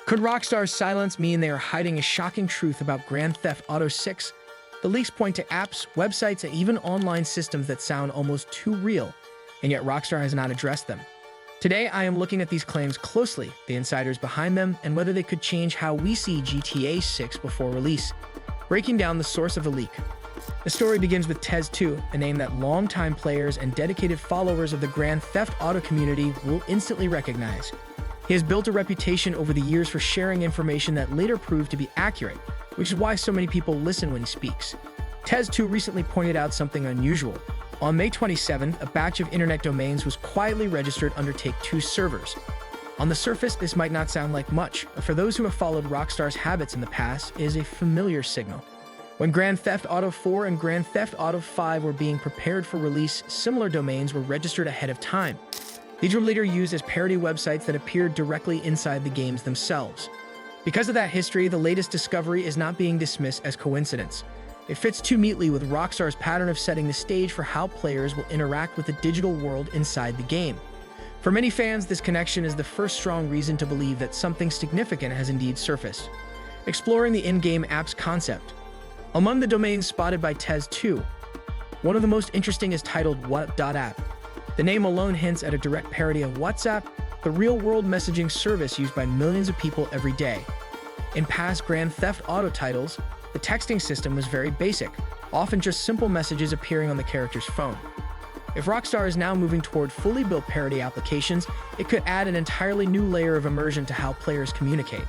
Could Rockstar's silence mean they are hiding a shocking truth about Grand Theft Auto 6? The leaks point to apps, websites, and even online systems that sound almost too real, and yet Rockstar has not addressed them. Today, I am looking at these claims closely, the insiders behind them, and whether they could change how we see GTA 6 before release. Breaking down the source of the leak. The story begins with Tez 2, a name that longtime players and dedicated followers of the Grand Theft Auto community will instantly recognize. He has built a reputation over the years for sharing information that later proved to be accurate, which is why so many people listen when he speaks. Tez 2 recently pointed out something unusual. On May 27th, a batch of internet domains was quietly registered under Take-Two's servers. On the surface, this might not sound like much, but for those who have followed Rockstar's habits in the past, it is a familiar signal. When Grand Theft Auto 4 and Grand Theft Auto 5 were being prepared for release, similar domains were registered ahead of time. These were later used as parody websites that appeared directly inside the games themselves. Because of that history, the latest discovery is not being dismissed as coincidence. It fits too neatly with Rockstar's pattern of setting the stage for how players will interact with the digital world inside the game. For many fans, this connection is the first strong reason to believe that something significant has indeed surfaced. Exploring the in-game apps concept. Among the domains spotted by Tez 2, one of the most interesting is titled What.app. The name alone hints at a direct parody of WhatsApp, the real-world messaging service used by millions of people every day. In past Grand Theft Auto titles, the texting system was very basic, often just simple messages appearing on the character's phone. If Rockstar is now moving toward fully built parody applications, it could add an entirely new layer of immersion to how players communicate.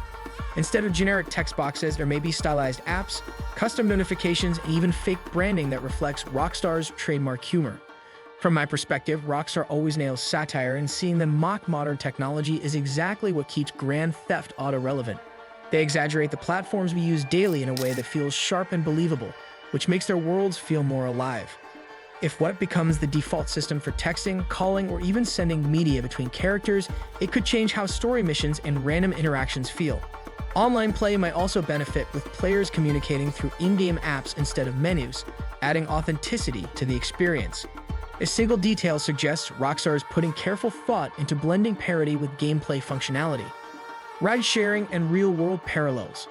Instead of generic text boxes, there may be stylized apps, custom notifications, and even fake branding that reflects Rockstar's trademark humor. From my perspective, Rockstar always nails satire, and seeing them mock modern technology is exactly what keeps Grand Theft Auto relevant. They exaggerate the platforms we use daily in a way that feels sharp and believable, which makes their worlds feel more alive. If what becomes the default system for texting, calling, or even sending media between characters, it could change how story missions and random interactions feel. Online play might also benefit with players communicating through in-game apps instead of menus, adding authenticity to the experience. A single detail suggests Rockstar is putting careful thought into blending parody with gameplay functionality. Ride-sharing and real-world parallels.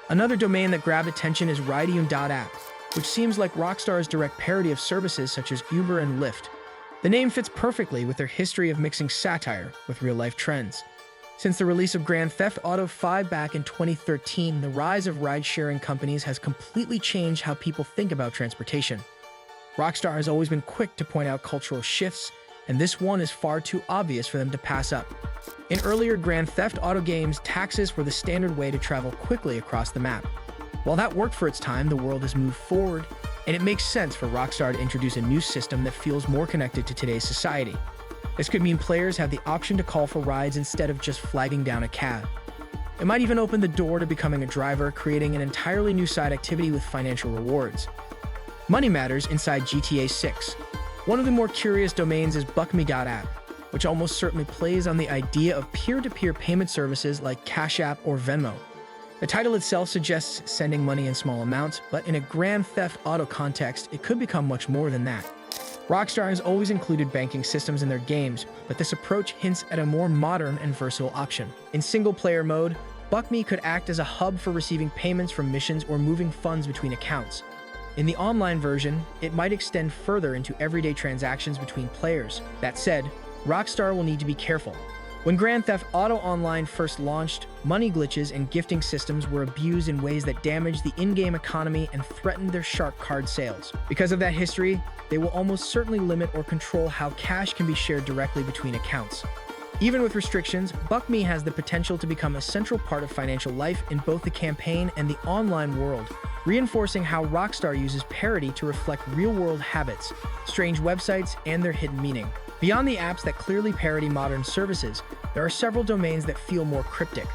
Another domain that grabbed attention is Rideune.app, which seems like Rockstar's direct parody of services such as Uber and Lyft. The name fits perfectly with their history of mixing satire with real-life trends. Since the release of Grand Theft Auto 5 back in 2013, the rise of ride-sharing companies has completely changed how people think about transportation. Rockstar has always been quick to point out cultural shifts, and this one is far too obvious for them to pass up. In earlier Grand Theft Auto games, taxis were the standard way to travel quickly across the map. While that worked for its time, the world has moved forward, and it makes sense for Rockstar to introduce a new system that feels more connected to today's society. This could mean players have the option to call for rides instead of just flagging down a cab. It might even open the door to becoming a driver, creating an entirely new side activity with financial rewards. Money matters inside GTA 6. One of the more curious domains is BuckMe.app, which almost certainly plays on the idea of peer-to-peer payment services like Cash App or Venmo. The title itself suggests sending money in small amounts, but in a Grand Theft Auto context, it could become much more than that. Rockstar has always included banking systems in their games, but this approach hints at a more modern and versatile option. In single-player mode, BuckMe could act as a hub for receiving payments from missions or moving funds between accounts. In the online version, it might extend further into everyday transactions between players. That said, Rockstar will need to be careful. When Grand Theft Auto Online first launched, money glitches and gifting systems were abused in ways that damaged the in-game economy and threatened their sharp card sales. Because of that history, they will almost certainly limit or control how cash can be shared directly between accounts. Even with restrictions, BuckMe has the potential to become a central part of financial life in both the campaign and the online world, reinforcing how Rockstar uses parody to reflect real-world habits, strange websites, and their hidden meaning. Beyond the apps that clearly parody modern services, there are several domains that feel more cryptic.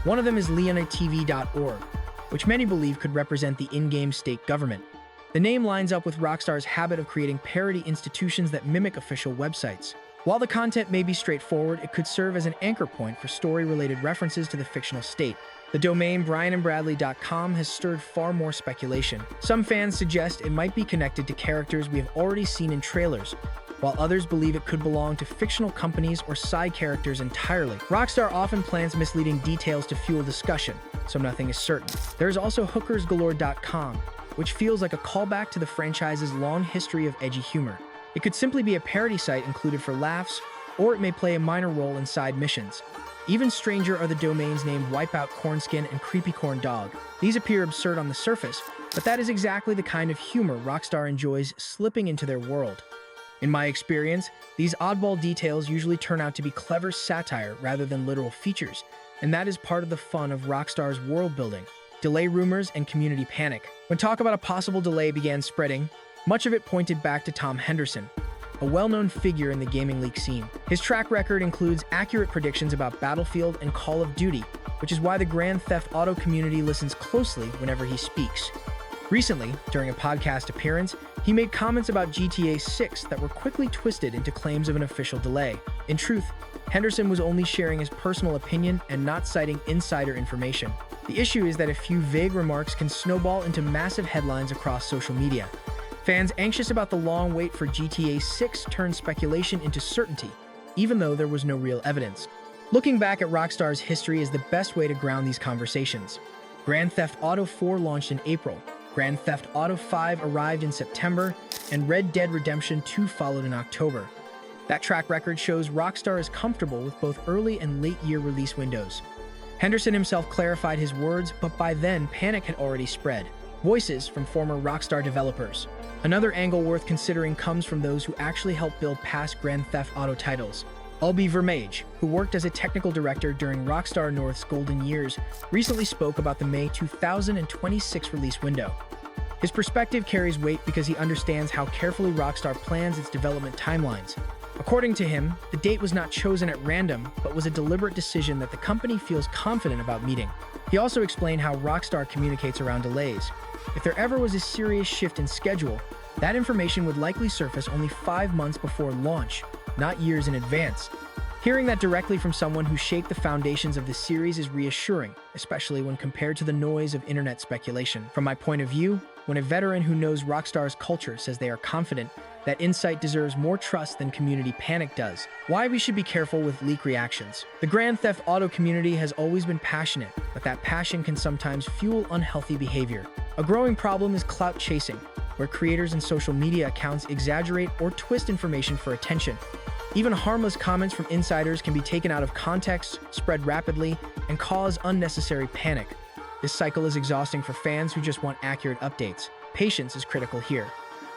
One of them is leonatv.org, which many believe could represent the in-game state government. The name lines up with Rockstar's habit of creating parody institutions that mimic official websites. While the content may be straightforward, it could serve as an anchor point for story-related references to the fictional state. The domain brianandbradley.com has stirred far more speculation. Some fans suggest it might be connected to characters we have already seen in trailers, while others believe it could belong to fictional companies or side characters entirely. Rockstar often plants misleading details to fuel discussion, so nothing is certain. There's also hookersgalore.com, which feels like a callback to the franchise's long history of edgy humor. It could simply be a parody site included for laughs, or it may play a minor role in side missions. Even stranger are the domains named Wipeout Cornskin and Creepy Corn Dog. These appear absurd on the surface, but that is exactly the kind of humor Rockstar enjoys slipping into their world. In my experience, these oddball details usually turn out to be clever satire rather than literal features, and that is part of the fun of Rockstar's world building. Delay rumors and community panic. When talk about a possible delay began spreading, much of it pointed back to Tom Henderson, a well-known figure in the gaming leak scene. His track record includes accurate predictions about Battlefield and Call of Duty, which is why the Grand Theft Auto community listens closely whenever he speaks. Recently, during a podcast appearance, he made comments about GTA 6 that were quickly twisted into claims of an official delay. In truth, Henderson was only sharing his personal opinion and not citing insider information. The issue is that a few vague remarks can snowball into massive headlines across social media. Fans anxious about the long wait for GTA 6 turned speculation into certainty, even though there was no real evidence. Looking back at Rockstar's history is the best way to ground these conversations. Grand Theft Auto 4 launched in April, Grand Theft Auto 5 arrived in September, and Red Dead Redemption 2 followed in October. That track record shows Rockstar is comfortable with both early and late-year release windows. Henderson himself clarified his words, but by then, panic had already spread. Voices from former Rockstar developers. Another angle worth considering comes from those who actually helped build past Grand Theft Auto titles. Albie Vermage, who worked as a technical director during Rockstar North's golden years, recently spoke about the May 2026 release window. His perspective carries weight because he understands how carefully Rockstar plans its development timelines. According to him, the date was not chosen at random, but was a deliberate decision that the company feels confident about meeting. He also explained how Rockstar communicates around delays. If there ever was a serious shift in schedule, that information would likely surface only 5 months before launch, not years in advance. Hearing that directly from someone who shaped the foundations of the series is reassuring, especially when compared to the noise of internet speculation. From my point of view, when a veteran who knows Rockstar's culture says they are confident, that insight deserves more trust than community panic does. Why we should be careful with leak reactions. The Grand Theft Auto community has always been passionate, but that passion can sometimes fuel unhealthy behavior. A growing problem is clout chasing, where creators and social media accounts exaggerate or twist information for attention. Even harmless comments from insiders can be taken out of context, spread rapidly, and cause unnecessary panic. This cycle is exhausting for fans who just want accurate updates. Patience is critical here.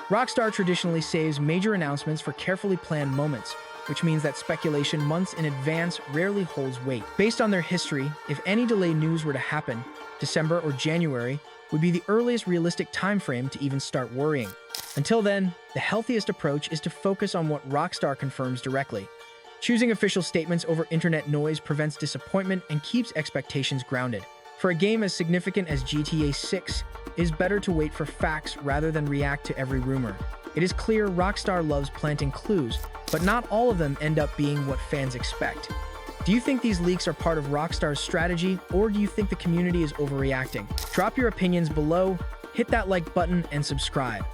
Rockstar traditionally saves major announcements for carefully planned moments, which means that speculation months in advance rarely holds weight. Based on their history, if any delay news were to happen, December or January would be the earliest realistic time frame to even start worrying. Until then, the healthiest approach is to focus on what Rockstar confirms directly. Choosing official statements over internet noise prevents disappointment and keeps expectations grounded. For a game as significant as GTA 6, it is better to wait for facts rather than react to every rumor. It is clear Rockstar loves planting clues, but not all of them end up being what fans expect. Do you think these leaks are part of Rockstar's strategy, or do you think the community is overreacting? Drop your opinions below, hit that like button, and subscribe.